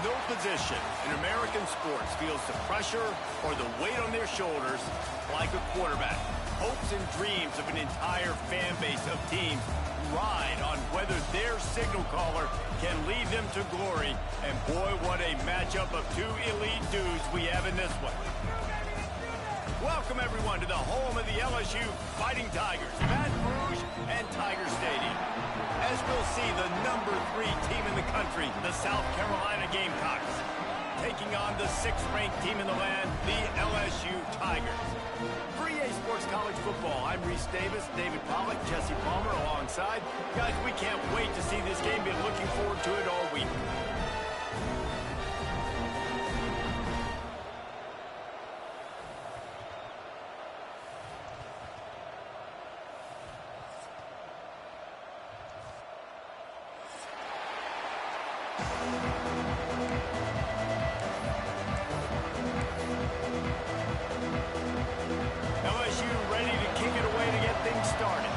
No position in American sports feels the pressure or the weight on their shoulders like a quarterback. Hopes and dreams of an entire fan base of teams ride on whether their signal caller can lead them to glory. And boy, what a matchup of two elite dudes we have in this one. Welcome, everyone, to the home of the LSU Fighting Tigers, Baton Rouge and Tiger Stadium. As we'll see, the #3 team in the country, the South Carolina Gamecocks, taking on the 6th-ranked team in the land, the LSU Tigers. For EA Sports College Football, I'm Reese Davis, David Pollack, Jesse Palmer alongside. Guys, we can't wait to see this game. Been looking forward to it all week. LSU ready to kick it away to get things started.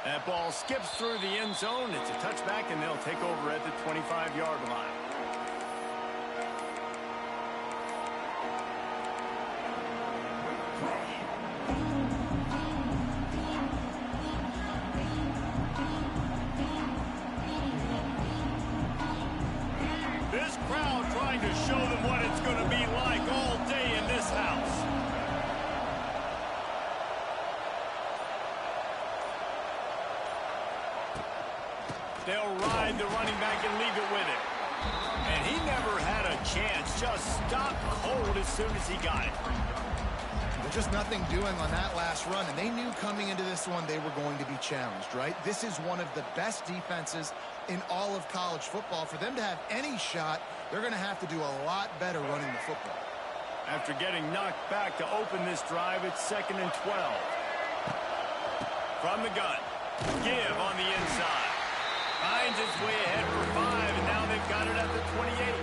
That ball skips through the end zone. It's a touchback, and they'll take over at the 25-yard line. This crowd trying to show them what it's going to be like all day in this house. They'll ride the running back and leave it with him. And he never had a chance. Just stopped cold as soon as he got it. There's just nothing doing on that last run, and they knew coming into this one they were going to be challenged, right? This is one of the best defenses in all of college football. For them to have any shot, they're going to have to do a lot better running the football. After getting knocked back to open this drive, it's 2nd and 12. From the gun, give on the inside. Finds its way ahead for 5, and now they've got it at the 28.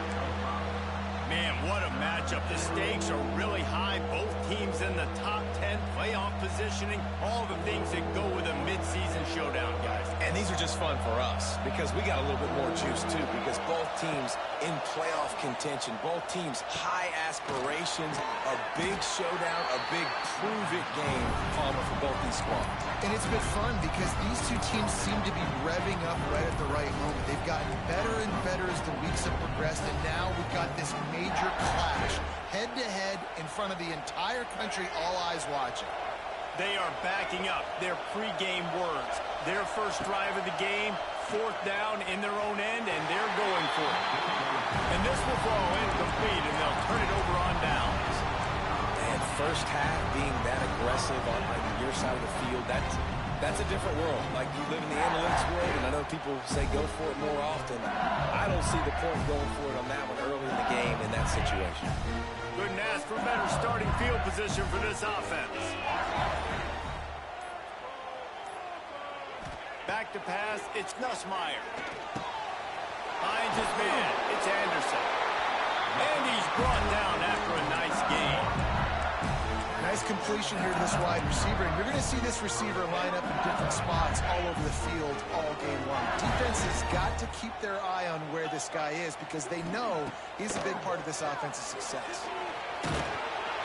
Man, what a matchup. The stakes are really high. Both teams in the top 10, playoff positioning, all the things that go with a midseason showdown, guys. And these are just fun for us because we got a little bit more juice, too, because both teams in playoff contention, both teams high aspirations, a big showdown, a big prove-it game, Palmer, for both these squads. And it's been fun because these two teams seem to be revving up right at the right moment. They've gotten better and better as the weeks have progressed, and now we've got this major clash, head-to-head in front of the entire country, all eyes watching. They are backing up their pregame words. Their first drive of the game, 4th down in their own end, and they're going for it. And this will fall incomplete, and they'll turn it over on downs. And first half being that aggressive on your side of the field, that's a different world. Like, you live in the analytics world, and I know people say go for it more often. I don't see the point going for it on that one early in the game in that situation. Couldn't ask for better starting field position for this offense. Back to pass, it's Nussmeier. Finds his man, it's Anderson. And he's brought down after a nice gain. Nice completion here to this wide receiver, and you're going to see this receiver line up in different spots all over the field all game long. Defense has got to keep their eye on where this guy is because they know he's a big part of this offense's success.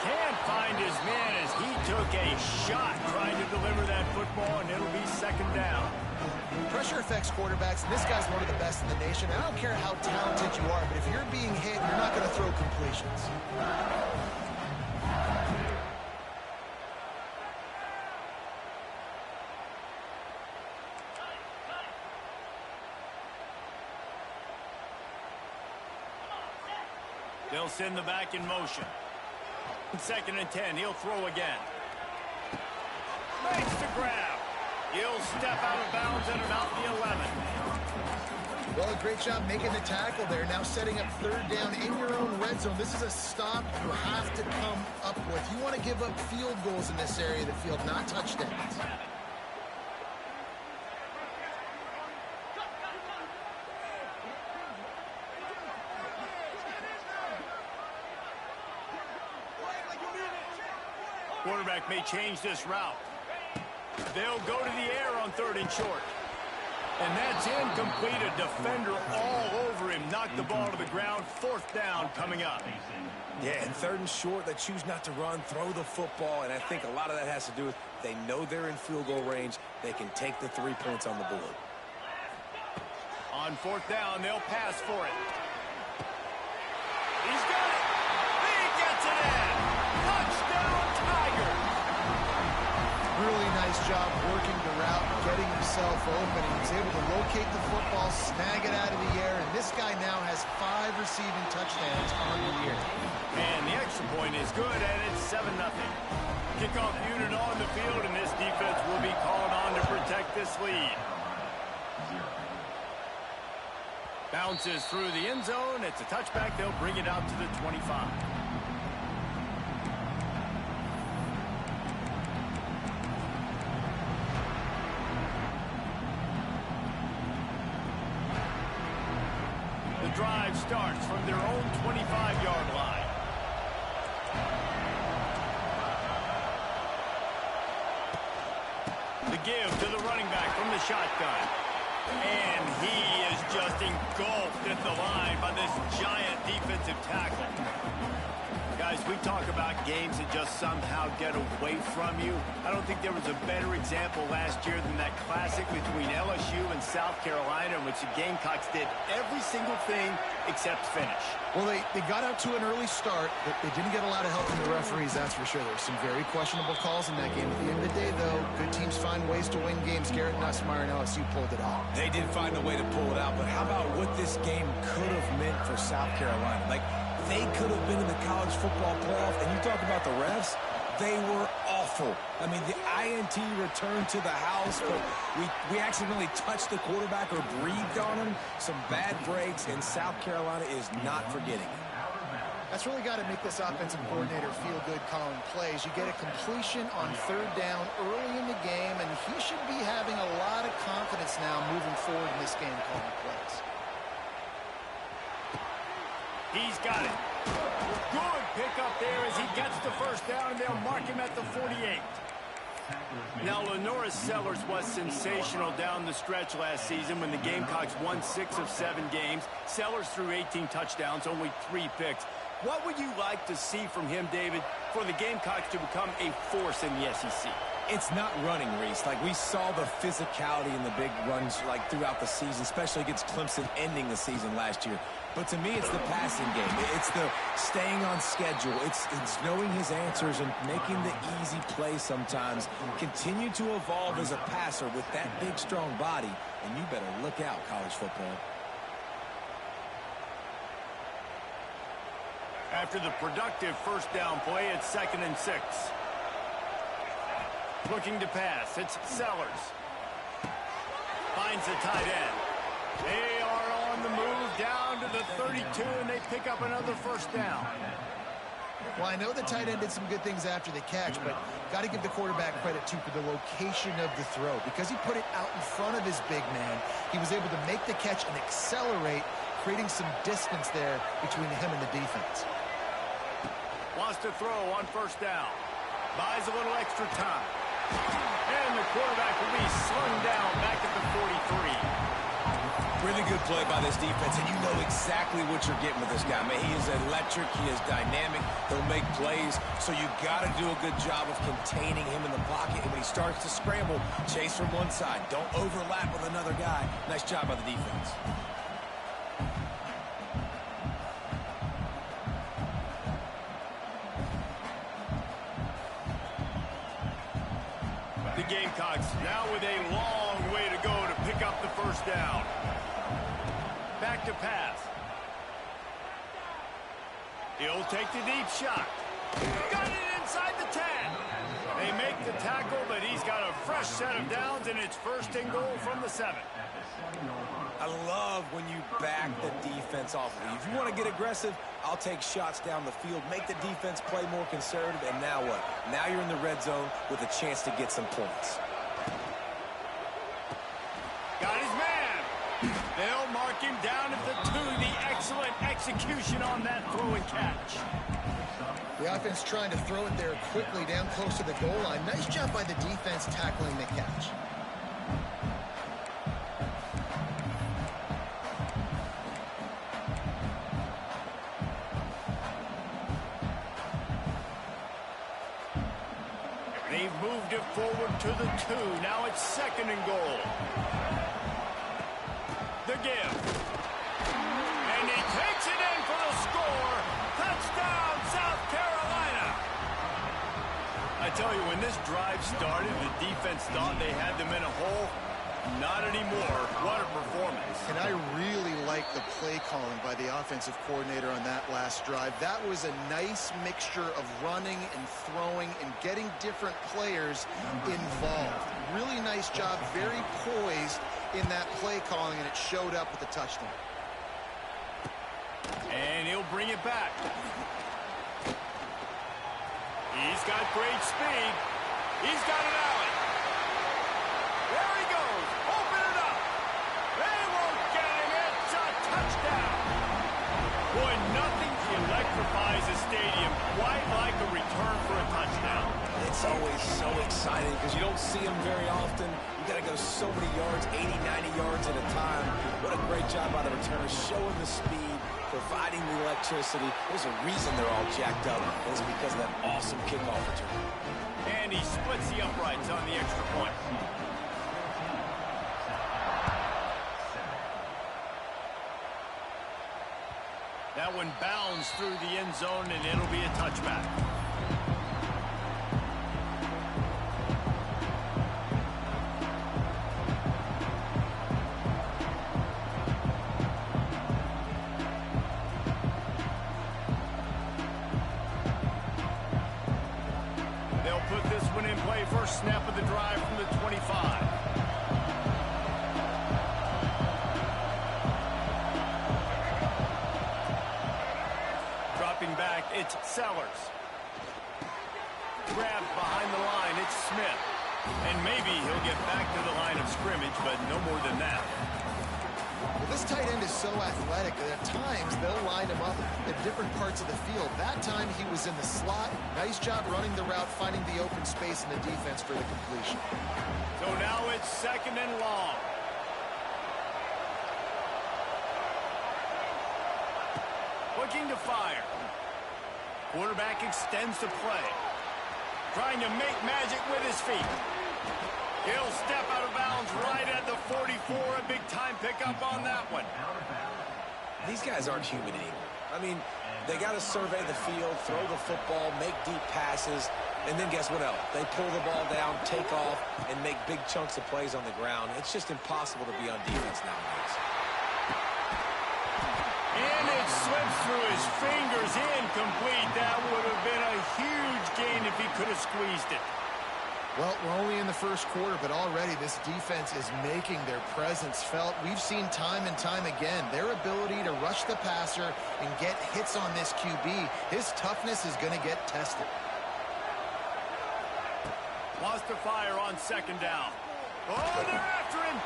Can't find his man as he took a shot trying to deliver that football, and it'll be 2nd down. Pressure affects quarterbacks, and this guy's one of the best in the nation. I don't care how talented you are, but if you're being hit, you're not going to throw completions. They'll send the back in motion. 2nd and 10. He'll throw again. Makes the grab. He'll step out of bounds at about the 11. Well, a great job making the tackle there. Now setting up 3rd down in your own red zone. This is a stop you have to come up with. You want to give up field goals in this area of the field, not touchdowns. Quarterback may change this route. They'll go to the air on 3rd and short. And that's incomplete. A defender all over him. Knocked the ball to the ground. 4th down coming up. Yeah, and 3rd and short, they choose not to run, throw the football, and I think a lot of that has to do with they know they're in field goal range. They can take the 3 points on the board. On 4th down, they'll pass for it. He's got it. He gets it in. Touchdown, Tigers. Really nice job working the route, getting himself open. He was able to locate the football, snag it out of the air, and this guy now has 5 receiving touchdowns on the year. And the extra point is good, and it's 7-0. Kickoff unit on the field, and this defense will be called on to protect this lead. Bounces through the end zone. It's a touchback. They'll bring it out to the 25. The drive starts from their own 25-yard line. The give to the running back from the shotgun. And he is just engulfed at the line by this giant defensive tackle. Guys, we talk about games that just somehow get away from you. I don't think there was a better example last year than that classic between LSU and South Carolina, in which the Gamecocks did every single thing except finish. Well, they got out to an early start, but they didn't get a lot of help from the referees, that's for sure. There were some very questionable calls in that game. At the end of the day, though, good teams find ways to win games. Garrett Nussmeier and LSU pulled it off. They did find a way to pull it out, but how about what this game could have meant for South Carolina? Like, they could have been in the college football playoff, and you talk about the refs, they were awful. I mean, the INT returned to the house, but we accidentally touched the quarterback or breathed on him. Some bad breaks, and South Carolina is not forgetting it. That's really got to make this offensive coordinator feel good calling plays. You get a completion on 3rd down early in the game, and he should be having a lot of confidence now moving forward in this game calling plays. He's got it. Good pickup there as he gets the 1st down, and they'll mark him at the 48. Now, Lenoris Sellers was sensational down the stretch last season when the Gamecocks won 6 of 7 games. Sellers threw 18 touchdowns, only 3 picks. What would you like to see from him, David, for the Gamecocks to become a force in the SEC? It's not running, Reese. Like, we saw the physicality in the big runs, like, throughout the season, especially against Clemson ending the season last year. But to me, it's the passing game. It's the staying on schedule. It's knowing his answers and making the easy play sometimes. Continue to evolve as a passer with that big, strong body, and you better look out, college football. After the productive 1st down play, it's 2nd and 6. Looking to pass, it's Sellers. Finds the tight end. They are on the move down to the 32, and they pick up another 1st down. Well, I know the tight end did some good things after the catch, but got to give the quarterback credit, too, for the location of the throw. Because he put it out in front of his big man, he was able to make the catch and accelerate, creating some distance there between him and the defense. Wants to throw on 1st down. Buys a little extra time. And the quarterback will be slung down back at the 43. Really good play by this defense, and you know exactly what you're getting with this guy. Man, he is electric. He is dynamic. He'll make plays, so you got to do a good job of containing him in the pocket. And when he starts to scramble, chase from one side. Don't overlap with another guy. Nice job by the defense. The Gamecocks now with a long way to go to pick up the 1st down. Back to pass. He'll take the deep shot. Got it inside the 10. They make the tackle, but he's got a fresh set of downs, and it's 1st and goal from the 7. I love when you back the defense off. If you want to get aggressive, I'll take shots down the field, make the defense play more conservative, and now what? Now you're in the red zone with a chance to get some points. Got his man. They'll mark him down at the 2, the Excellent execution on that throw and catch. The offense trying to throw it there quickly down close to the goal line. Nice job by the defense tackling the catch. They've moved it forward to the 2. Now it's 2nd and goal. The give. And he takes it in for the score. Touchdown, South Carolina. I tell you, when this drive started, the defense thought they had them in a hole. Not anymore. What a performance. And I really like the play calling by the offensive coordinator on that last drive. That was a nice mixture of running and throwing and getting different players involved. Really nice job, very poised in that play calling, and it showed up with the touchdown. And he'll bring it back. He's got great speed. He's got an alley. There he goes. Open it up. They won't get him. It's a touchdown. Boy, nothing electrifies a stadium quite like a return for a touchdown. It's always so exciting because you don't see them very often. You got to go so many yards, 80, 90 yards at a time. What a great job by the returner, showing the speed, providing the electricity. There's a reason they're all jacked up. It's because of that awesome kickoff return. And he splits the uprights on the extra point. That one bounds through the end zone, and it'll be a touchback. They'll put this one in play. First snap of the drive from the 25. Dropping back, it's Sellers. Grabbed behind the line, it's Smith. And maybe he'll get back to the line of scrimmage, but no more than that. Well, this tight end is so athletic that at times they'll line him up at different parts of the field. That time he was in the slot. Nice job running the route, finding the open space in the defense for the completion. So now it's 2nd and long. Looking to fire. Quarterback extends the play. Trying to make magic with his feet. He'll step out of bounds right at the 44. A big-time pickup on that one. These guys aren't human anymore. I mean, they got to survey the field, throw the football, make deep passes, and then guess what else? They pull the ball down, take off, and make big chunks of plays on the ground. It's just impossible to be on defense nowadays. And it slips through his fingers, incomplete. That would have been a huge gain if he could have squeezed it. Well, we're only in the first quarter, but already this defense is making their presence felt. We've seen time and time again their ability to rush the passer and get hits on this QB. His toughness is going to get tested. Lost to fire on 2nd down. Oh, they're after him.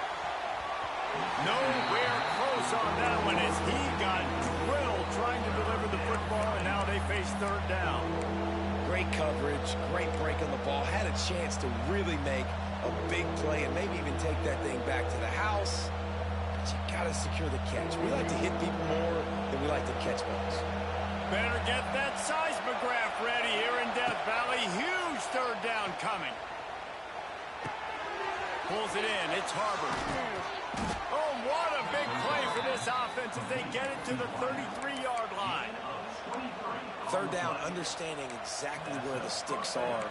Nowhere close on that one as he got drilled trying to deliver the football, and now they face 3rd down. Great coverage, great break on the ball. Had a chance to really make a big play and maybe even take that thing back to the house. But you got to secure the catch. We like to hit people more than we like to catch balls. Better get that seismograph ready here in Death Valley. Huge 3rd down coming. Pulls it in. It's Harbor. Oh, what a big play for this offense as they get it to the 33-yard line. 3rd down, understanding exactly where the sticks are.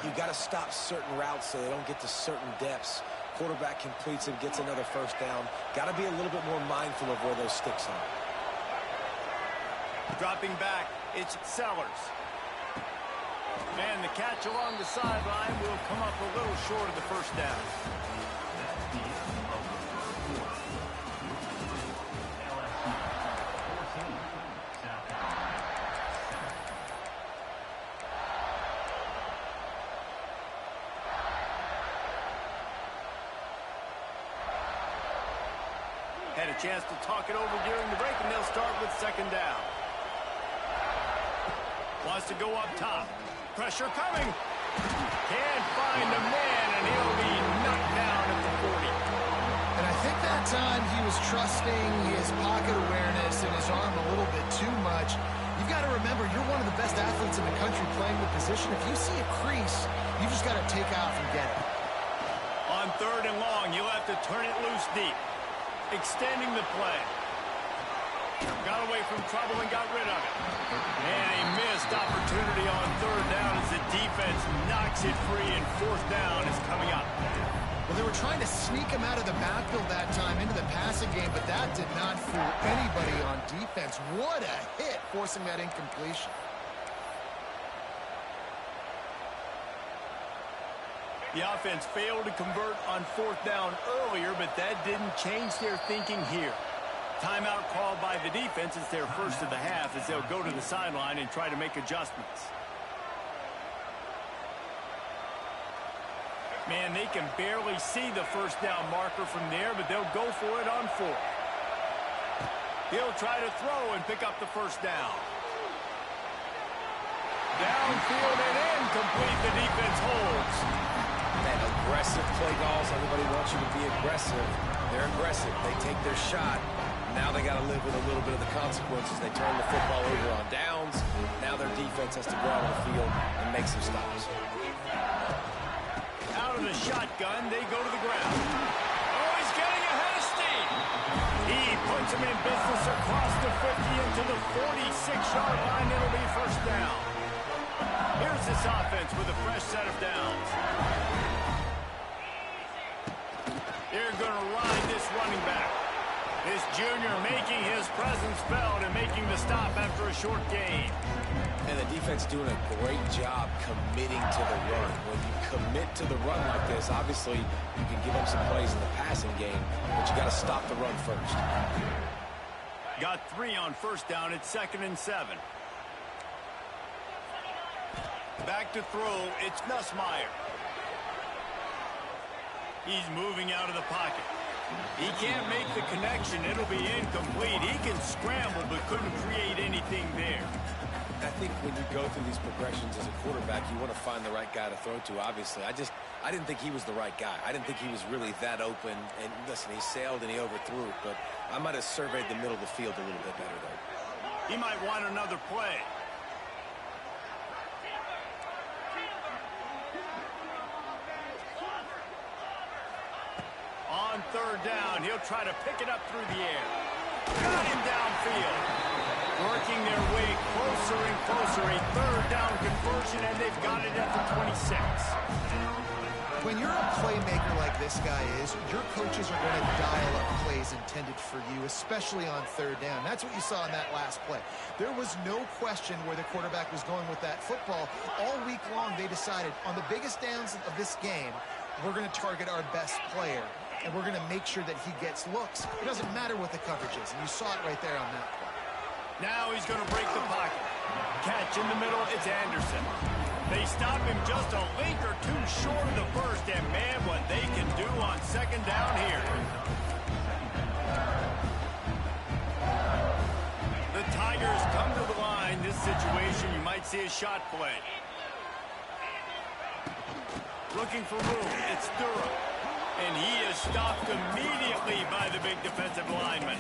You got to stop certain routes so they don't get to certain depths. Quarterback completes it, gets another 1st down. Got to be a little bit more mindful of where those sticks are. Dropping back, it's Sellers. And the catch along the sideline will come up a little short of the 1st down. had a chance to talk it over during the break, and they'll start with second down. Wants to go up top. Pressure coming. Can't find a man, and he'll be knocked down at the 40. And I think that time he was trusting his pocket awareness and his arm a little bit too much. You've got to remember, you're one of the best athletes in the country playing the position. If you see a crease, you just got to take off and get it. On third and long, you'll have to turn it loose deep. Extending the play. Got away from trouble and got rid of it. And a missed opportunity on third down as the defense knocks it free, and fourth down is coming up. Well, they were trying to sneak him out of the backfield that time into the passing game, but that did not fool anybody on defense. What a hit, forcing that incompletion. The offense failed to convert on fourth down earlier, but that didn't change their thinking here. Timeout called by the defense. It's their first of the half as they'll go to the sideline and try to make adjustments. Man, they can barely see the first down marker from there, but they'll go for it on fourth. He'll try to throw and pick up the first down. Downfield and incomplete. The defense holds. Man, aggressive play calls. Everybody wants you to be aggressive. They're aggressive. They take their shot. Now they got to live with a little bit of the consequences. They turn the football over on downs. Now their defense has to go out on the field and make some stops. Out of the shotgun, they go to the ground. Oh, he's getting ahead of steam. He puts him in business across the 50 into the 46-yard line. It'll be first down. Here's this offense with a fresh set of downs. They're going to ride this running back. This junior making his presence felt and making the stop after a short gain. And the defense doing a great job committing to the run. When you commit to the run like this, obviously you can give them some plays in the passing game, but you got to stop the run first. Got 3 on first down. It's 2nd and 7. Back to throw. It's Nussmeier. He's moving out of the pocket. He can't make the connection. It'll be incomplete. He can scramble but couldn't create anything there. I think when you go through these progressions as a quarterback, you want to find the right guy to throw to, obviously. I didn't think he was the right guy. I didn't think he was really that open. And listen, he sailed and he overthrew it, but I might have surveyed the middle of the field a little bit better there. He might want another play. On third down, he'll try to pick it up through the air. Got him downfield. Working their way closer and closer. A third down conversion, and they've got it at the 26. When you're a playmaker like this guy is, your coaches are going to dial up plays intended for you, especially on third down. That's what you saw in that last play. There was no question where the quarterback was going with that football. All week long, they decided on the biggest downs of this game, we're going to target our best player, and we're going to make sure that he gets looks. It doesn't matter what the coverage is, and you saw it right there on that play. Now he's going to break the pocket. Catch in the middle, it's Anderson. They stop him just a link or two short of the first, and man, what they can do on second down here. The Tigers come to the line. This situation, you might see a shot play. Looking for room, it's Durham. And he is stopped immediately by the big defensive lineman.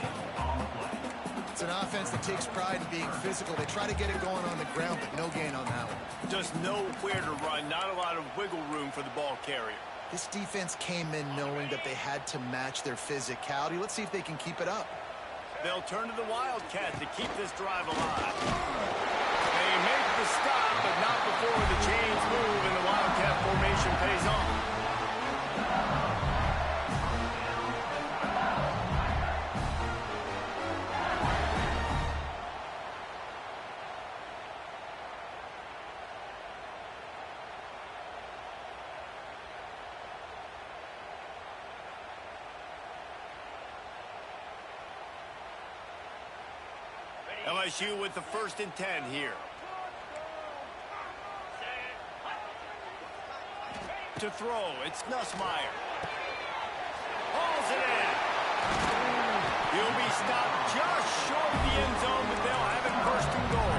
It's an offense that takes pride in being physical. They try to get it going on the ground, but no gain on that one. Just nowhere to run, not a lot of wiggle room for the ball carrier. This defense came in knowing that they had to match their physicality. Let's see if they can keep it up. They'll turn to the Wildcat to keep this drive alive. They make the stop, but not before the chains move and the Wildcat formation pays off. LSU with the 1st and 10 here. To throw, it's Nussmeier. Hauls it in. He'll be stopped just short of the end zone, but they'll have it first and goal.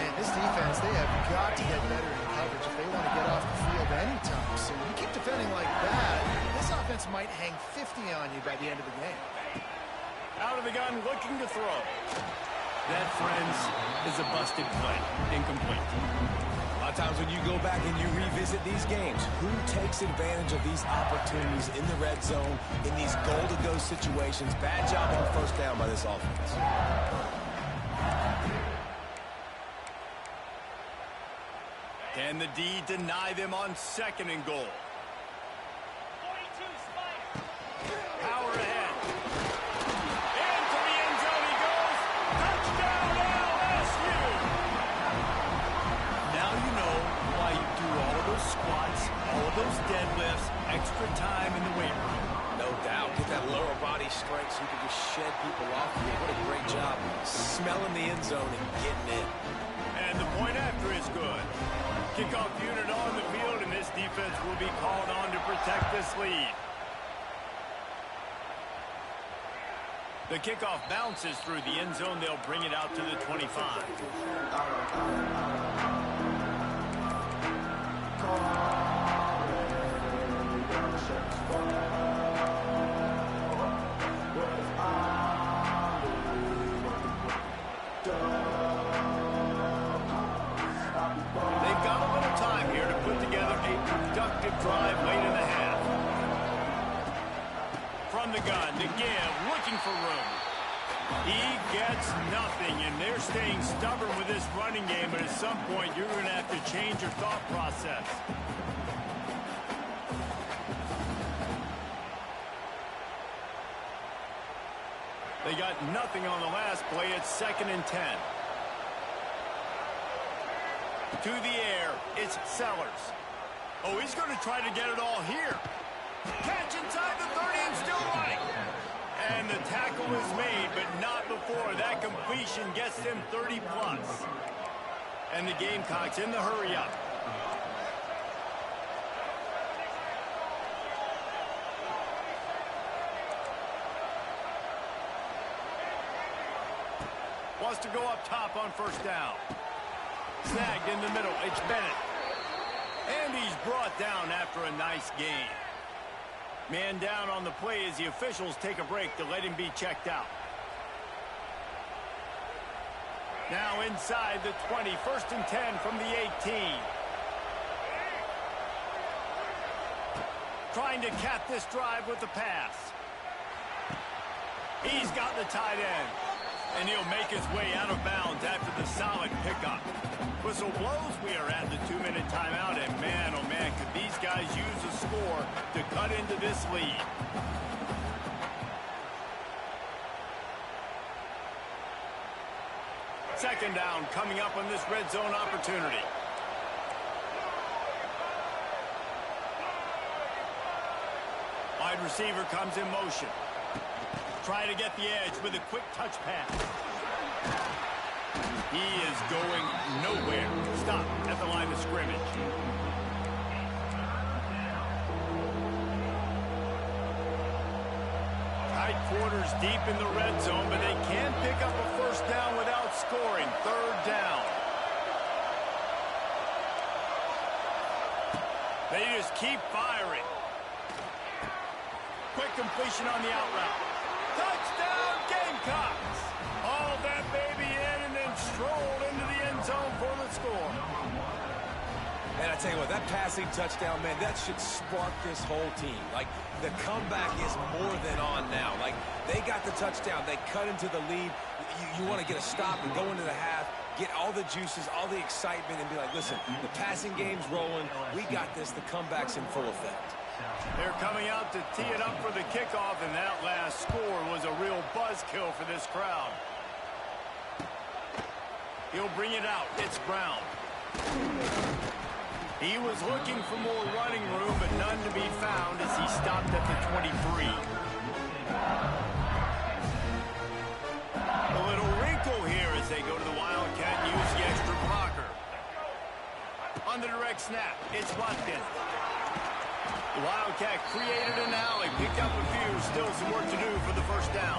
Man, this defense, they have got to get better in coverage if they want to get off the field anytime soon. You keep defending like that, this offense might hang 50 on you by the end of the game. Out of the gun, looking to throw. That, friends, is a busted play. Incomplete. A lot of times when you go back and you revisit these games, who takes advantage of these opportunities in the red zone, in these goal-to-go situations? Bad job on first down by this offense. Can the D deny them on second and goal? Power ahead. Into the end zone he goes. Touchdown LSU. Now you know why you do all of those squats, all of those deadlifts, extra time in the weight room. No doubt. Get that lower body strength so you can just shed people off of you. What a great job smelling the end zone and getting in. And the point after is good. Kickoff unit on the field, and this defense will be called on to protect this lead. The kickoff bounces through the end zone. They'll bring it out to the 25. They've got a little time here to put together a productive drive late in the half. From the gun to give, looking for room. He gets nothing, and they're staying stubborn with this running game, but at some point you're going to have to change your thought process. They got nothing on the last play. It's 2nd and 10. To the air, it's Sellers. Oh, he's going to try to get it all here. Catch inside the 30 and still running. And the tackle is made, but not before. That completion gets them 30+. And the Gamecocks in the hurry up. Wants to go up top on first down. Snagged in the middle. It's Bennett. And he's brought down after a nice gain. Man down on the play as the officials take a break to let him be checked out. Now inside the 20. 1st and 10 from the 18. Trying to cap this drive with the pass. He's got the tight end. And he'll make his way out of bounds after the solid pickup. Whistle blows, we are at the 2-minute timeout, and man, oh man, could these guys use a score to cut into this lead. Second down coming up on this red zone opportunity. Wide receiver comes in motion. Try to get the edge with a quick touch pass. He is going nowhere. Stop at the line of scrimmage. Tight quarters deep in the red zone, but they can't pick up a first down without scoring. 3rd down. They just keep firing. Quick completion on the out route. Touchdown, Gamecocks! All that baby in and then strolled into the end zone for the score. And I tell you what, that passing touchdown, man, that should spark this whole team. Like, the comeback is more than on now. Like, they got the touchdown. They cut into the lead. You want to get a stop and go into the half, get all the juices, all the excitement, and be like, listen, the passing game's rolling. We got this. The comeback's in full effect. They're coming out to tee it up for the kickoff, and that last score was a real buzzkill for this crowd. He'll bring it out. It's Brown. He was looking for more running room, but none to be found as he stopped at the 23. A little wrinkle here as they go to the Wildcat and use the extra blocker. On the direct snap, it's Watkins. The Wildcat created an alley, picked up a few, still some work to do for the first down.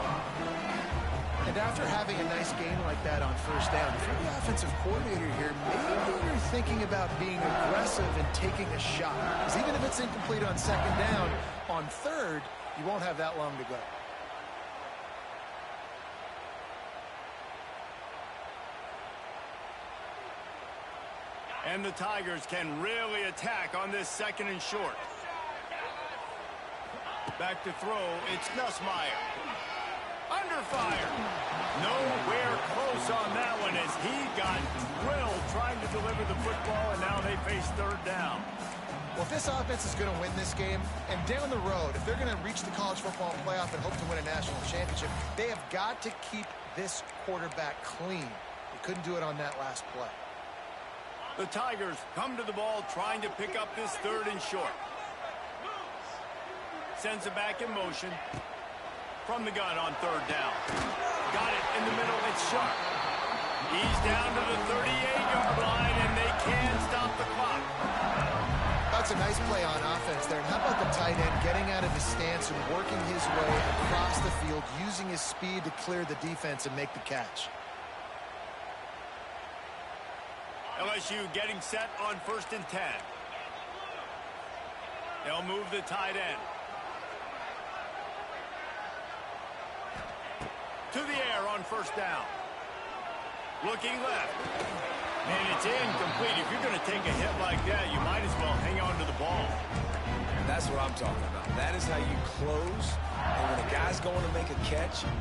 And after having a nice gain like that on first down, if you're the offensive coordinator here, maybe you're thinking about being aggressive and taking a shot. Because even if it's incomplete on second down, on third, you won't have that long to go. And the Tigers can really attack on this second and short. Back to throw, it's Nussmeier. Under fire. Nowhere close on that one as he got drilled trying to deliver the football, and now they face third down. Well, if this offense is going to win this game, and down the road, if they're going to reach the college football playoff and hope to win a national championship, they have got to keep this quarterback clean. They couldn't do it on that last play. The Tigers come to the ball trying to pick up this third and short. Sends it back in motion. From the gun on third down. Got it in the middle. It's Sharp. He's down to the 38-yard line, and they can't stop the clock. That's a nice play on offense there. And how about the tight end getting out of his stance and working his way across the field, using his speed to clear the defense and make the catch. LSU getting set on 1st and 10. They'll move the tight end. To the air on first down. Looking left. And it's incomplete. If you're going to take a hit like that, you might as well hang on to the ball. That's what I'm talking about. That is how you close. And when a guy's going to make a catch, you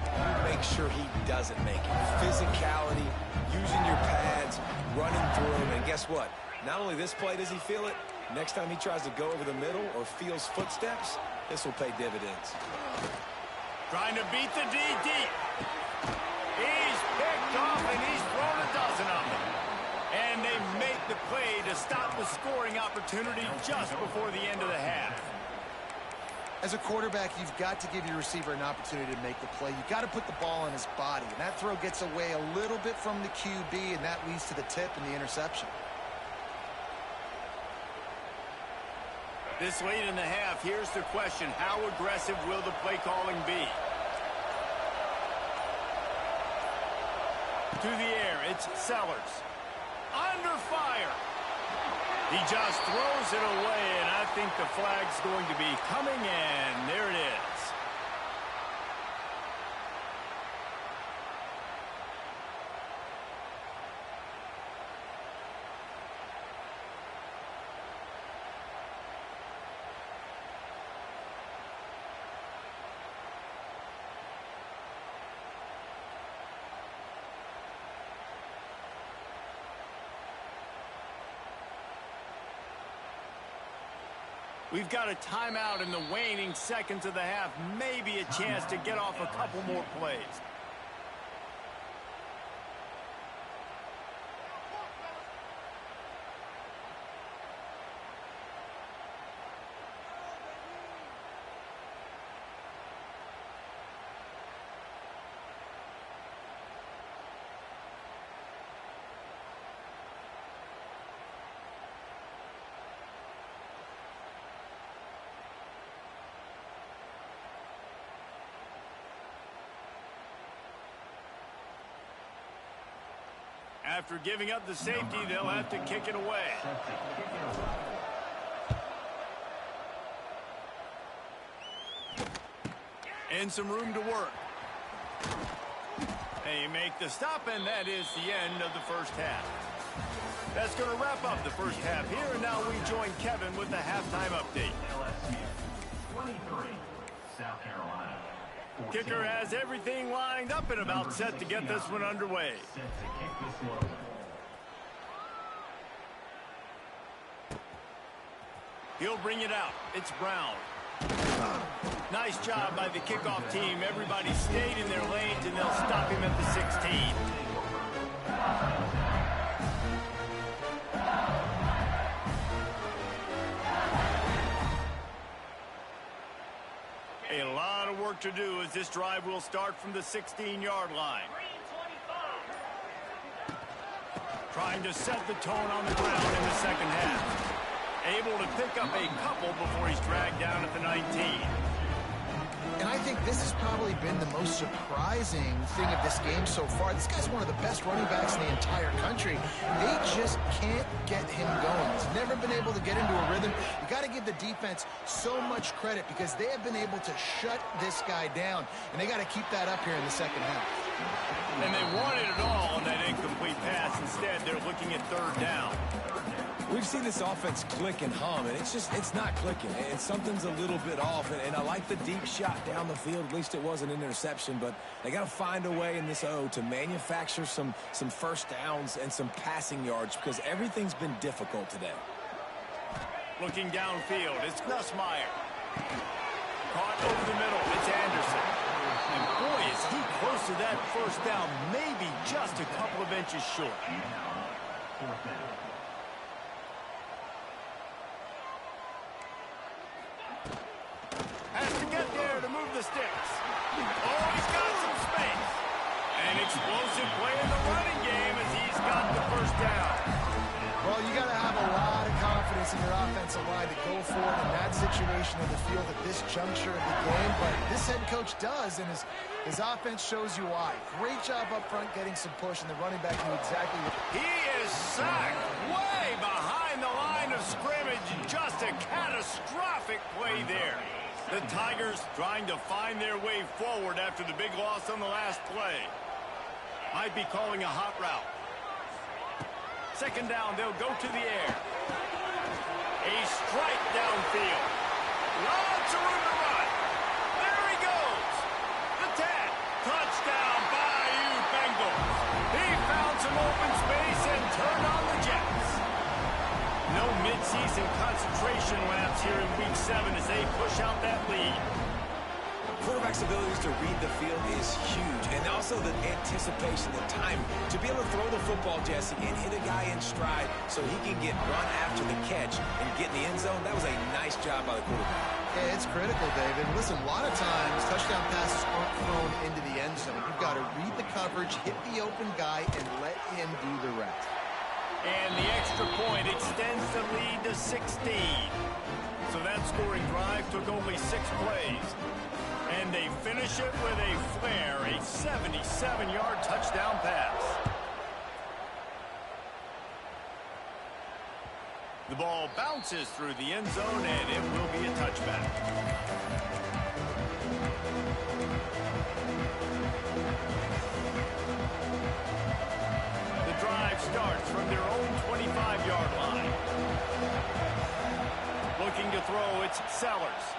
make sure he doesn't make it. Physicality, using your pads, running through him. And guess what? Not only this play does he feel it, next time he tries to go over the middle or feels footsteps, this will pay dividends. Trying to beat the D deep. He's picked off, and he's thrown a dozen of them. And they make the play to stop the scoring opportunity just before the end of the half. As a quarterback, you've got to give your receiver an opportunity to make the play. You've got to put the ball on his body. And that throw gets away a little bit from the QB, and that leads to the tip and the interception. This late in the half, here's the question. How aggressive will the play calling be? To the air, it's Sellers. Under fire. He just throws it away, and I think the flag's going to be coming in. There it is. We've got a timeout in the waning seconds of the half. Maybe a chance to get off a couple more plays. After giving up the safety, they'll have to kick it away. And some room to work. They make the stop, and that is the end of the first half. That's going to wrap up the first half here, and now we join Kevin with the halftime update. LSU 23, South Carolina. Kicker has everything lined up and about set to get this one underway. He'll bring it out. It's Brown. Nice job by the kickoff team. Everybody stayed in their lanes, and they'll stop him at the 16. A lot of work to do as this drive will start from the 16-yard line. Trying to set the tone on the ground in the second half. Able to pick up a couple before he's dragged down at the 19. And I think this has probably been the most surprising thing of this game so far. This guy's one of the best running backs in the entire country. They just can't get him going. He's never been able to get into a rhythm. You got to give the defense so much credit because they have been able to shut this guy down. And they got to keep that up here in the second half. And they wanted it all on that incomplete pass. Instead, they're looking at third down. We've seen this offense click and hum, and it's not clicking. And something's a little bit off. And I like the deep shot down the field. At least it wasn't an interception. But they got to find a way in this to manufacture some first downs and some passing yards because everything's been difficult today. Looking downfield, it's Nussmeier. Caught over the middle, it's Anderson. And boy, is he close to that first down, maybe just a couple of inches short. Fourth down. Has to get there to move the sticks. Oh, he's got some space. An explosive play in the running game as he's got the first down. Well, you got to have a lot of confidence in your offensive line to go forward in that situation of the field at this juncture of the game, but this head coach does, and his offense shows you why. Great job up front getting some push, and the running back knew exactly what... He is sacked way behind the line of scrimmage. Just a catastrophic play there. The Tigers trying to find their way forward after the big loss on the last play. Might be calling a hot route. Second down, they'll go to the air. A strike downfield. Lots of room to run. There he goes. The 10. Touchdown, Bayou Bengals. He found some open space and turned on the Jets. No midseason concentration laps here in Week 7 as they push out that lead. Quarterback's abilities to read the field is huge, and also the anticipation, the time to be able to throw the football, Jesse, and hit a guy in stride so he can get run after the catch and get in the end zone. That was a nice job by the quarterback. Yeah, it's critical, David. Listen, a lot of times touchdown passes aren't thrown into the end zone. You've got to read the coverage, hit the open guy, and let him do the rest. And the extra point extends the lead to 16. So that scoring drive took only 6 plays. And they finish it with a flair, a 77-yard touchdown pass. The ball bounces through the end zone, and it will be a touchback. The drive starts from their own 25-yard line. Looking to throw, it's Sellers.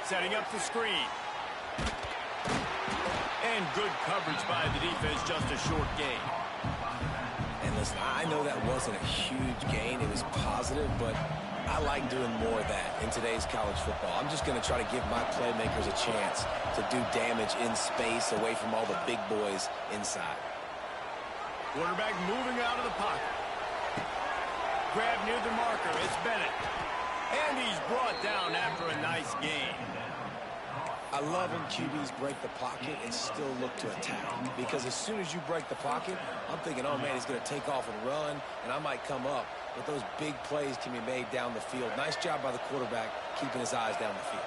Setting up the screen. And good coverage by the defense, just a short gain. And listen, I know that wasn't a huge gain. It was positive, but I like doing more of that in today's college football. I'm just going to try to give my playmakers a chance to do damage in space away from all the big boys inside. Quarterback moving out of the pocket. Grab near the marker. It's Bennett. And he's brought down after a nice gain. I love when QBs break the pocket and still look to attack. Because as soon as you break the pocket, I'm thinking, oh, man, he's going to take off and run, and I might come up. But those big plays can be made down the field. Nice job by the quarterback keeping his eyes down the field.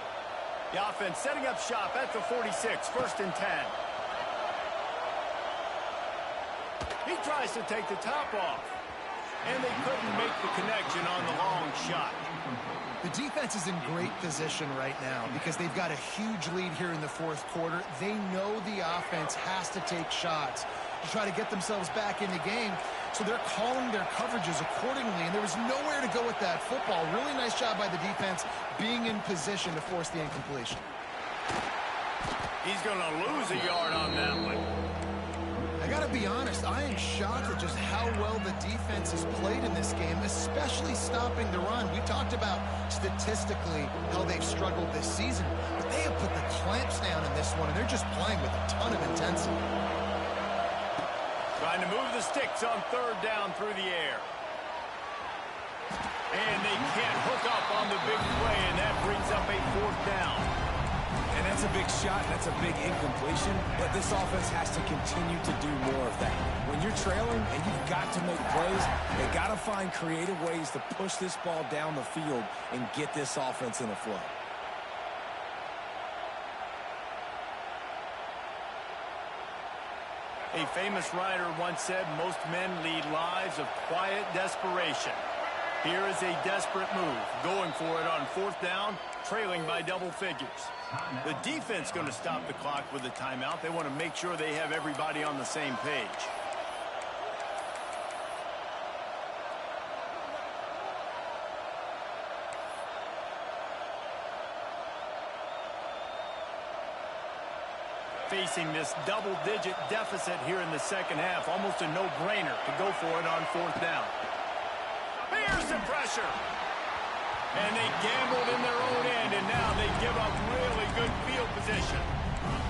The offense setting up shop at the 46, 1st and 10. He tries to take the top off. And they couldn't make the connection on the long shot. The defense is in great position right now because they've got a huge lead here in the 4th quarter. They know the offense has to take shots to try to get themselves back in the game. So they're calling their coverages accordingly, and there was nowhere to go with that football. Really nice job by the defense being in position to force the incompletion. He's going to lose a yard on that one. I got to be honest, I am shocked at just how well the defense has played in this game, especially stopping the run. We talked about statistically how they've struggled this season, but they have put the clamps down in this one, and they're just playing with a ton of intensity. Trying to move the sticks on 3rd down through the air. And they can't hook up on the big play, and that brings up a 4th down. And that's a big shot. That's a big incompletion. But this offense has to continue to do more of that. When you're trailing and you've got to make plays, they got to find creative ways to push this ball down the field and get this offense in a flow. A famous writer once said, most men lead lives of quiet desperation. Here is a desperate move, going for it on 4th down, trailing by double figures. The defense going to stop the clock with a timeout. They want to make sure they have everybody on the same page. Facing this double-digit deficit here in the second half, almost a no-brainer to go for it on 4th down. Here's the pressure. And they gambled in their own end, and now they give up really good field position.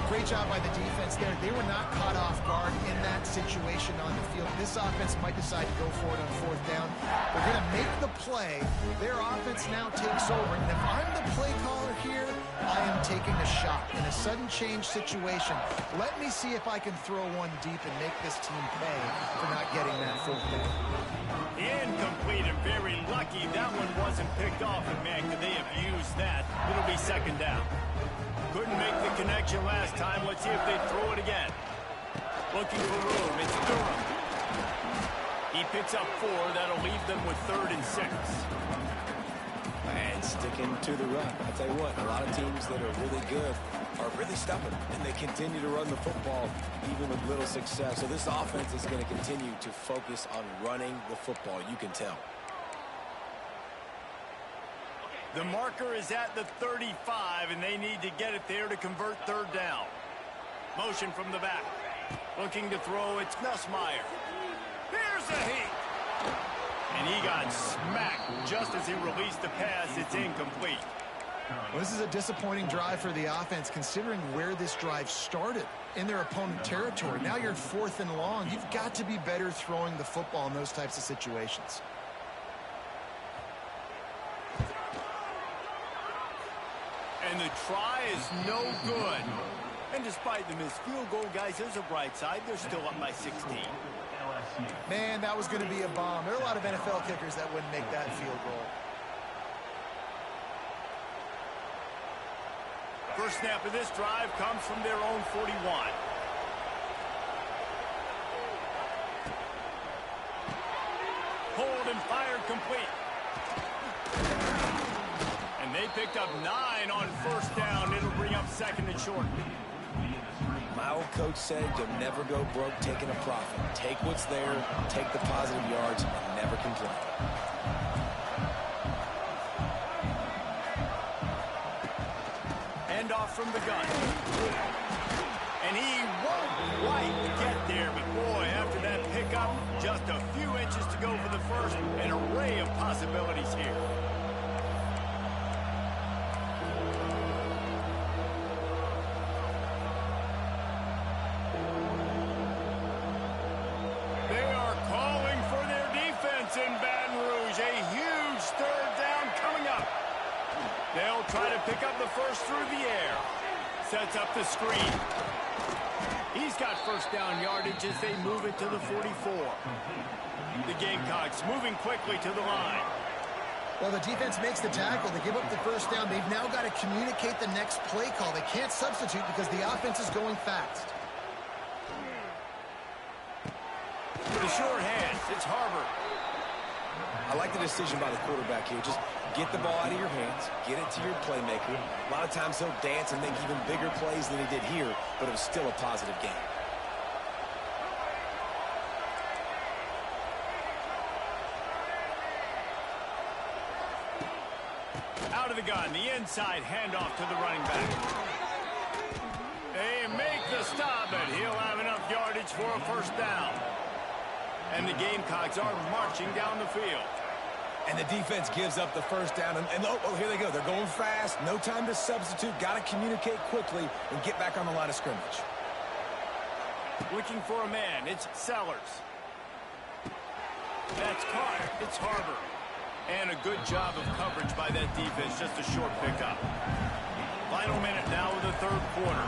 Great job by the defense there. They were not caught off guard in that situation on the field. This offense might decide to go for it on 4th down. They're going to make the play. Their offense now takes over. And if I'm the play caller here, I am taking a shot in a sudden change situation. Let me see if I can throw one deep and make this team pay for not getting that 4th down. Incomplete and very lucky that one wasn't picked off. And man, could they have used that? It'll be 2nd down. Couldn't make the connection last time. Let's see if they throw it again. Looking for room. It's Durham. He picks up 4. That'll leave them with 3rd and 6. And sticking to the run. I'll tell you what, a lot of teams that are really good are really stubborn, and they continue to run the football even with little success. So this offense is going to continue to focus on running the football. You can tell. The marker is at the 35, and they need to get it there to convert 3rd down. Motion from the back. Looking to throw, it's Nussmeier. Here's a heat. And he got smacked just as he released the pass. It's incomplete. Well, this is a disappointing drive for the offense, considering where this drive started in their opponent territory. Now you're 4th and long. You've got to be better throwing the football in those types of situations. And the try is no good. And despite the missed field goal, guys, there's a bright side. They're still up by 16. Man, that was going to be a bomb. There are a lot of NFL kickers that wouldn't make that field goal. First snap of this drive comes from their own 41. Hold and fired complete. And they picked up 9 on 1st down. It'll bring up 2nd and short. My old coach said you'll never go broke taking a profit. Take what's there, take the positive yards, and never complain. Hand off from the gun. And he won't quite get there, but boy, after that pickup, just a few inches to go for the first. An array of possibilities here. In Baton Rouge, a huge 3rd down coming up. They'll try to pick up the first through the air. Sets up the screen. He's got 1st down yardage as they move it to the 44. The Gamecocks moving quickly to the line. Well, the defense makes the tackle. They give up the 1st down. They've now got to communicate the next play call. They can't substitute because the offense is going fast. With a short hand, it's Harbor. I like the decision by the quarterback here. Just get the ball out of your hands, get it to your playmaker. A lot of times he'll dance and make even bigger plays than he did here, but it was still a positive game. Out of the gun, the inside handoff to the running back. They make the stop, but he'll have enough yardage for a 1st down. And the Gamecocks are marching down the field. And the defense gives up the 1st down. And oh, here they go. They're going fast. No time to substitute. Got to communicate quickly and get back on the line of scrimmage. Looking for a man. It's Sellers. That's caught. It's Harbor. And a good job of coverage by that defense. Just a short pickup. Final minute now of the third quarter.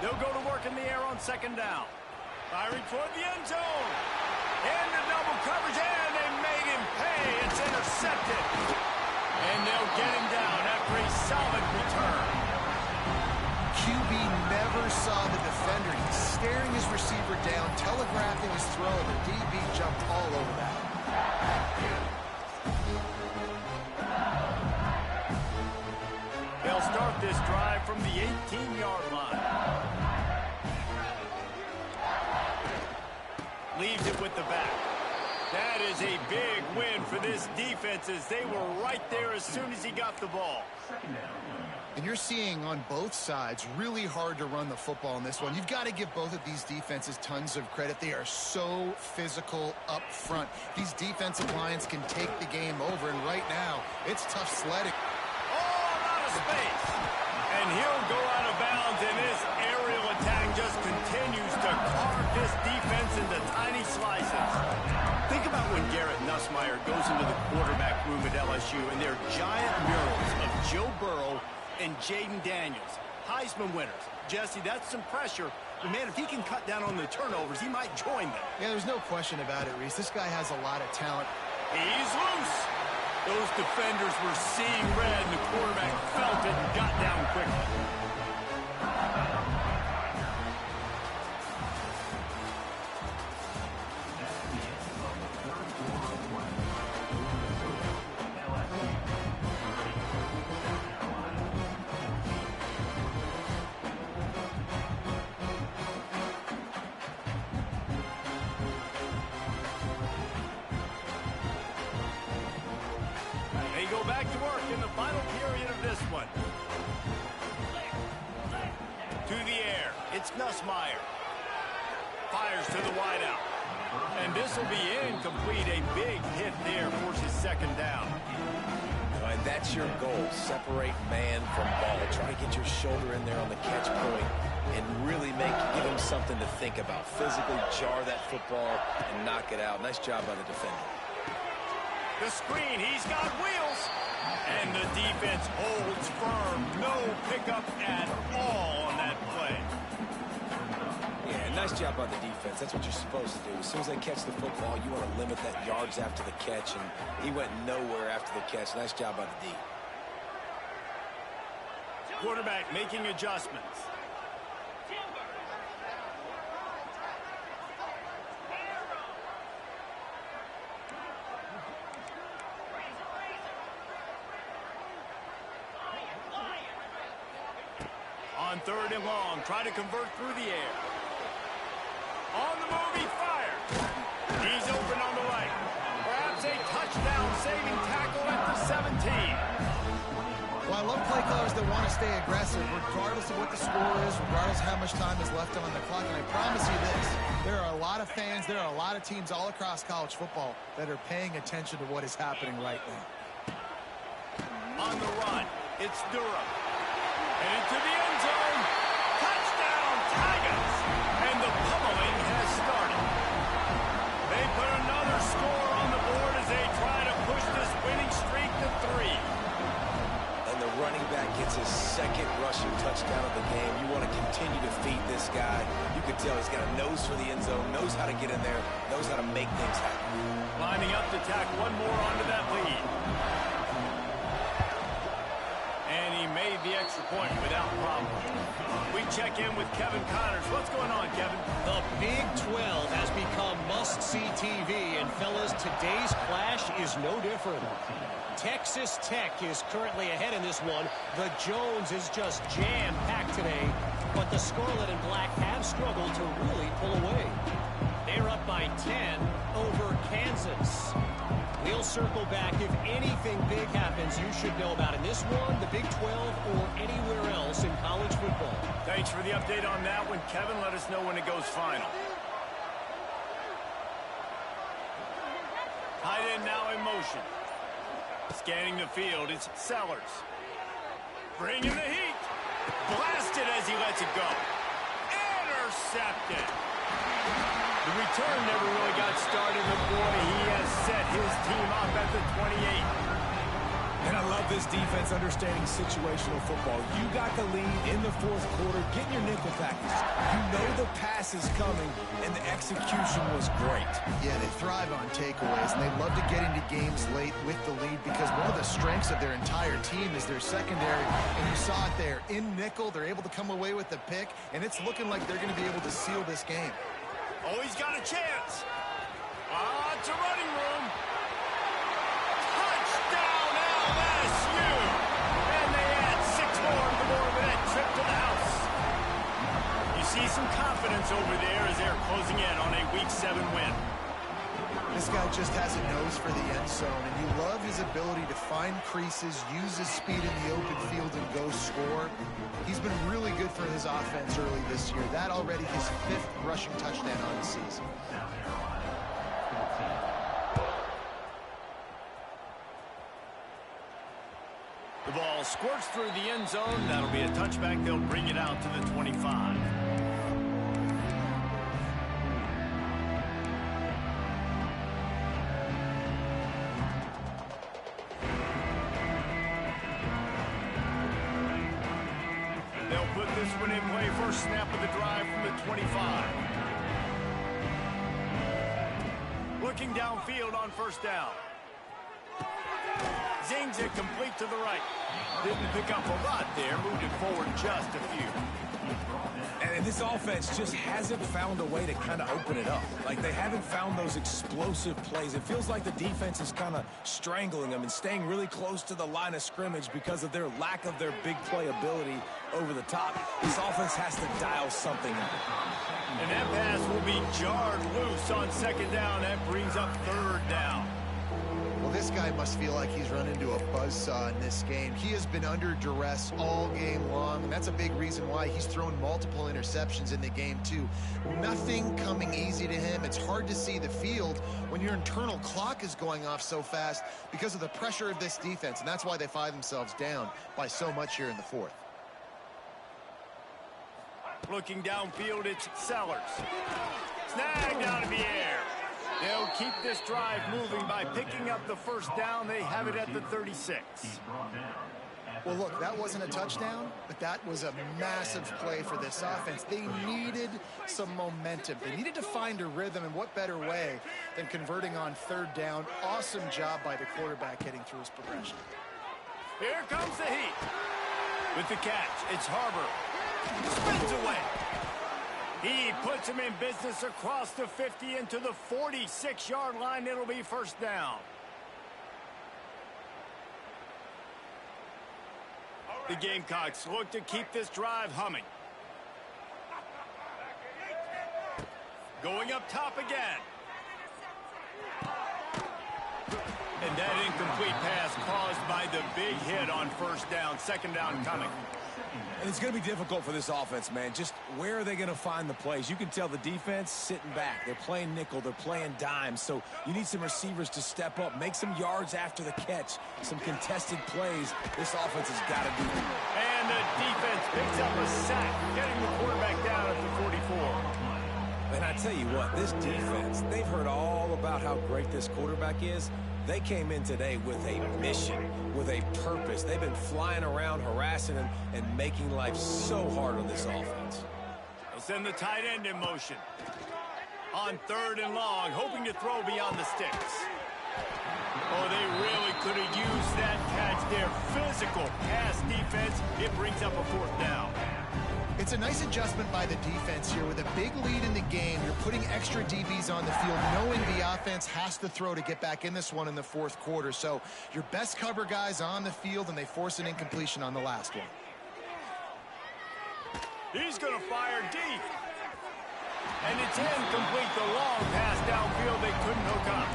They'll go to work in the air on second down. Firing toward the end zone. Into double coverage, and they made him pay. It's intercepted. And they'll get him down after a solid return. QB never saw the defender. He's staring his receiver down, telegraphing his throw. The DB jumped all over that. They'll start this drive from the 18-yard line. Leaves it with the back. That is a big win for this defense as they were right there as soon as he got the ball. And you're seeing on both sides really hard to run the football in this one. You've got to give both of these defenses tons of credit. They are so physical up front. These defensive lines can take the game over, and right now, it's tough sledding. Oh, out of space. And he'll go out of bounds, and this aerial attack just continues to carve this defense into tiny slices. Think about when Garrett Nussmeier goes into the quarterback room at LSU, and there are giant murals of Joe Burrow and Jaden Daniels, Heisman winners. Jesse, that's some pressure. But, man, if he can cut down on the turnovers, he might join them. Yeah, there's no question about it, Reese. This guy has a lot of talent. He's loose. Those defenders were seeing red, and the quarterback felt it and got down quickly. They go back to work in the final period of this one. To the air, it's Nussmeier. Fires to the wideout. And this will be incomplete. A big hit there forces second down. And that's your goal. Separate man from ball. Try to get your shoulder in there on the catch point and really give him something to think about. Physically jar that football and knock it out. Nice job by the defender. The screen, he's got wheels. And the defense holds firm. No pickup at all on that play. Yeah, nice job by the defense. That's what you're supposed to do. As soon as they catch the football, you want to limit that yards after the catch, and he went nowhere after the catch. Nice job by the D. Quarterback making adjustments. On third and long, try to convert through the air. On the move, he fires. He's open on the right. Perhaps a touchdown-saving tackle at the 17. Well, I love play callers that want to stay aggressive, regardless of what the score is, regardless of how much time is left on the clock. And I promise you this, there are a lot of fans, there are a lot of teams all across college football that are paying attention to what is happening right now. On the run, it's Durham. And into the end zone. Touchdown, Tigers. And the pummeling has started. They put another score on the board as they try to push this winning streak to 3. And the running back gets his second rushing touchdown of the game. You want to continue to feed this guy. You can tell he's got a nose for the end zone, knows how to get in there, knows how to make things happen. Lining up to tack one more onto that lead. And he made the extra point without problem. We check in with Kevin Connors. What's going on, Kevin? The Big 12 has become must-see TV, and fellas, today's clash is no different. Texas Tech is currently ahead in this one. The Jones is just jam-packed today, but the Scarlet and Black have struggled to really pull away. They're up by 10 over Kansas. We'll circle back. If anything big happens, you should know about in this one, the Big 12, or anywhere else in college football. Thanks for the update on that one, Kevin. Let us know when it goes final. Tight end now in motion. Scanning the field, it's Sellers. Bringing the heat. Blasted as he lets it go. Intercepted. The return never really got started, but boy, he has set his team offensively this defense understanding situational football. You got the lead in the fourth quarter, getting your nickel package. You know the pass is coming, and the execution was great. Yeah, they thrive on takeaways, and they love to get into games late with the lead because one of the strengths of their entire team is their secondary, and you saw it there. In nickel, they're able to come away with the pick, and it's looking like they're going to be able to seal this game. Oh, he's got a chance. It's a running room. Touchdown, LSU. And they add 6 more to the board with that trip to the house. You see some confidence over there as they're closing in on a Week 7 win. This guy just has a nose for the end zone, and you love his ability to find creases, use his speed in the open field, and go score. He's been really good for his offense early this year. That already his 5th rushing touchdown on the season. The ball squirts through the end zone. That'll be a touchback. They'll bring it out to the 25. They'll put this one in play. First snap of the drive from the 25. Looking downfield on first down. Zings it complete to the right. Didn't pick up a lot there. Moved it forward just a few. And this offense just hasn't found a way to kind of open it up. Like, they haven't found those explosive plays. It feels like the defense is kind of strangling them and staying really close to the line of scrimmage because of their lack of their big play ability over the top. This offense has to dial something in. And that pass will be jarred loose on second down. That brings up third down. Well, this guy must feel like he's run into a buzzsaw in this game. He has been under duress all game long, and that's a big reason why he's thrown multiple interceptions in the game, too. Nothing coming easy to him. It's hard to see the field when your internal clock is going off so fast because of the pressure of this defense, and that's why they find themselves down by so much here in the fourth. Looking downfield, it's Sellers. Snagged out of the air. They'll keep this drive moving by picking up the first down. They have it at the 36. Well, look, that wasn't a touchdown, but that was a massive play for this offense. They needed some momentum. They needed to find a rhythm, and what better way than converting on third down. Awesome job by the quarterback getting through his progression. Here comes the heat. With the catch, it's Harbor. Spins away. He puts him in business across the 50 into the 46-yard line. It'll be first down. The Gamecocks look to keep this drive humming. Going up top again. And that incomplete pass caused by the big hit on first down. Second down coming. And it's going to be difficult for this offense, man. Just where are they going to find the plays? You can tell the defense sitting back. They're playing nickel. They're playing dime. So you need some receivers to step up, make some yards after the catch, some contested plays. This offense has got to do it. And the defense picks up a sack, getting the quarterback down at the 44. And I tell you what, this defense, they've heard all about how great this quarterback is. They came in today with a mission, with a purpose. They've been flying around, harassing him, and making life so hard on this offense. They'll send the tight end in motion. On third and long, hoping to throw beyond the sticks. Oh, they really could have used that catch there. Physical pass defense. It brings up a fourth down. It's a nice adjustment by the defense here. With a big lead in the game, you're putting extra DBs on the field, knowing the offense has to throw to get back in this one in the fourth quarter. So your best cover guys on the field, and they force an incompletion on the last one. He's going to fire deep. And it's incomplete. The long pass downfield they couldn't hook up.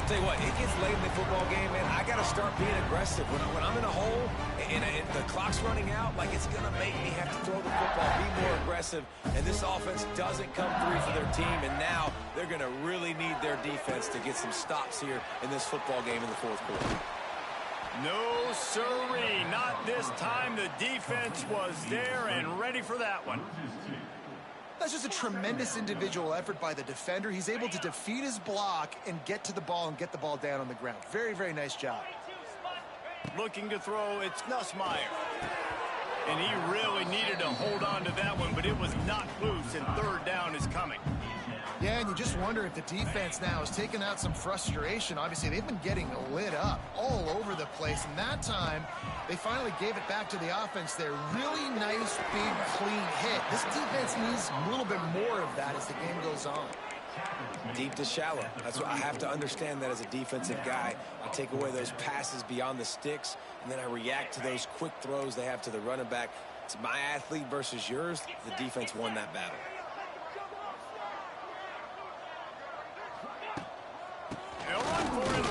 Tell you what, it gets late in the football game, man. I got to start being aggressive. When I'm in a hole and the clock's running out, like, it's going to make me have to throw the football, be more aggressive. And this offense doesn't come through for their team, and now they're going to really need their defense to get some stops here in this football game in the fourth quarter. No siree, not this time. The defense was there and ready for that one. That's just a tremendous individual effort by the defender. He's able to defeat his block and get to the ball and get the ball down on the ground. Very, very nice job. looking to throw. It's Nussmeier. And he really needed to hold on to that one, but it was not loose, and third down is coming. Yeah, and you just wonder if the defense now is taking out some frustration. Obviously, they've been getting lit up all over the place, and that time they finally gave it back to the offense there. Really nice, big, clean hit. This defense needs a little bit more of that as the game goes on. Deep to shallow. That's what I have to understand that as a defensive guy. I take away those passes beyond the sticks, and then I react to those quick throws they have to the running back. It's my athlete versus yours. The defense won that battle. They'll run for it.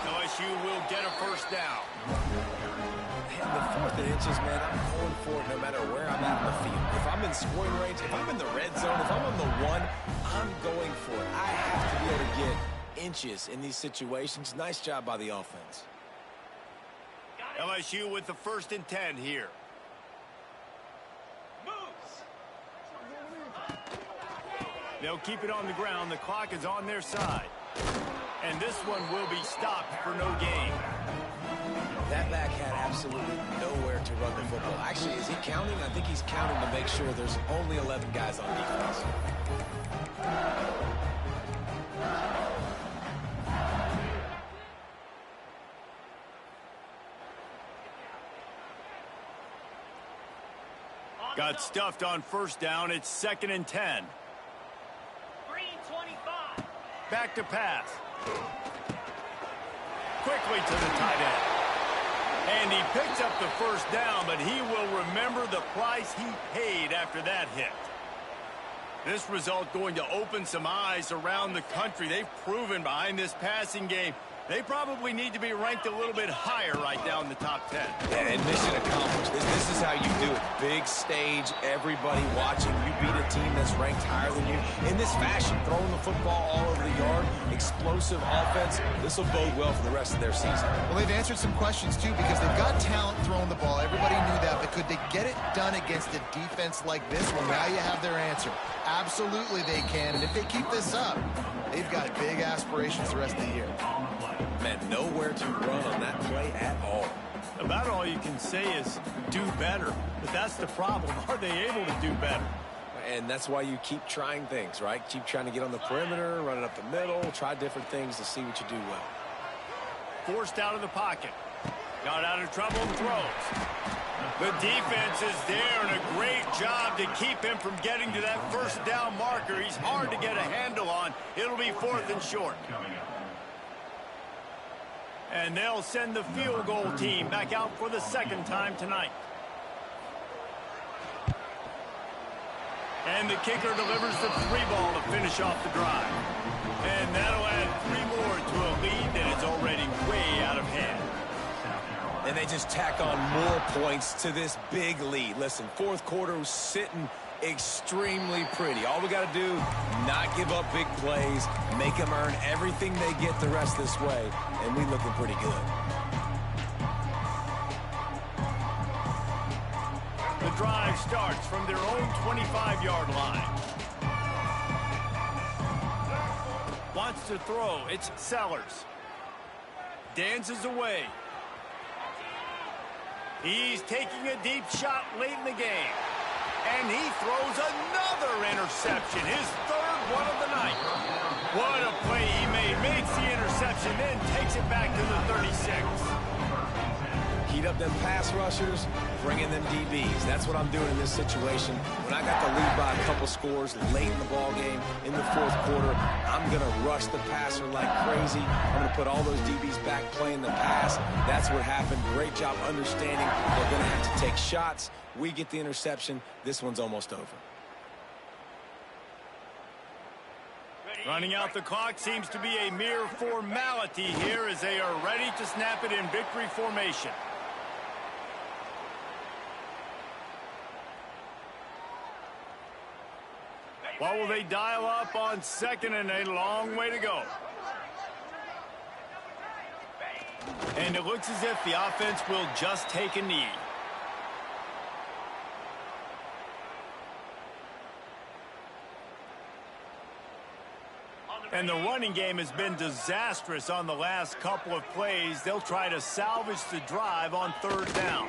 LSU will get a first down. And the 4th and inches, man, I'm going for it no matter where I'm at in the field. If I'm in scoring range, if I'm in the red zone, if I'm on the 1, I'm going for it. I have to be able to get inches in these situations. Nice job by the offense. LSU with the 1st and 10 here. They'll keep it on the ground. The clock is on their side. And this one will be stopped for no gain. That back had absolutely nowhere to run the football. Actually, is he counting? I think he's counting to make sure there's only 11 guys on defense. Got stuffed on 1st down. It's 2nd and 10. Back to pass. Quickly to the tight end. And he picks up the 1st down, but he will remember the price he paid after that hit. This result going to open some eyes around the country. They've proven behind this passing game, they probably need to be ranked a little bit higher right down the top 10. Yeah, and mission accomplished. This is how you do it. Big stage, everybody watching. You beat a team that's ranked higher than you. In this fashion, throwing the football all over the yard, explosive offense. This will bode well for the rest of their season. Well, they've answered some questions, too, because they've got talent throwing the ball. Everybody knew that, but could they get it done against a defense like this? Well, now you have their answer. Absolutely they can, and if they keep this up, they've got big aspirations the rest of the year. Man, nowhere to run on that play at all. About all you can say is do better. But that's the problem. Are they able to do better? And that's why you keep trying things, right? Keep trying to get on the perimeter, run it up the middle, try different things to see what you do well. Forced out of the pocket. Got out of trouble and throws. The defense is there, and a great job to keep him from getting to that 1st down marker. He's hard to get a handle on. It'll be 4th and short. And they'll send the field goal team back out for the 2nd time tonight. And the kicker delivers the 3-ball to finish off the drive. And that'll add 3 more to a lead that is already way out of hand. And they just tack on more points to this big lead. Listen, 4th quarter was sitting extremely pretty. All we got to do, not give up big plays, make them earn everything they get the rest this way, and we looking pretty good. The drive starts from their own 25-yard line. Wants to throw. It's Sellers. Dances away. He's taking a deep shot late in the game. And he throws another interception, his 3rd one of the night. What a play he made. Makes the interception, then takes it back to the 36. Heat up them pass rushers, bring in them DBs. That's what I'm doing in this situation. When I got the lead by a couple scores late in the ball game, in the 4th quarter, I'm going to rush the passer like crazy. I'm going to put all those DBs back playing the pass. That's what happened. Great job understanding they're going to have to take shots. We get the interception. This one's almost over. Running out the clock seems to be a mere formality here as they are ready to snap it in victory formation. What will they dial up on 2nd and a long way to go? And it looks as if the offense will just take a knee. And the running game has been disastrous on the last couple of plays. They'll try to salvage the drive on third down.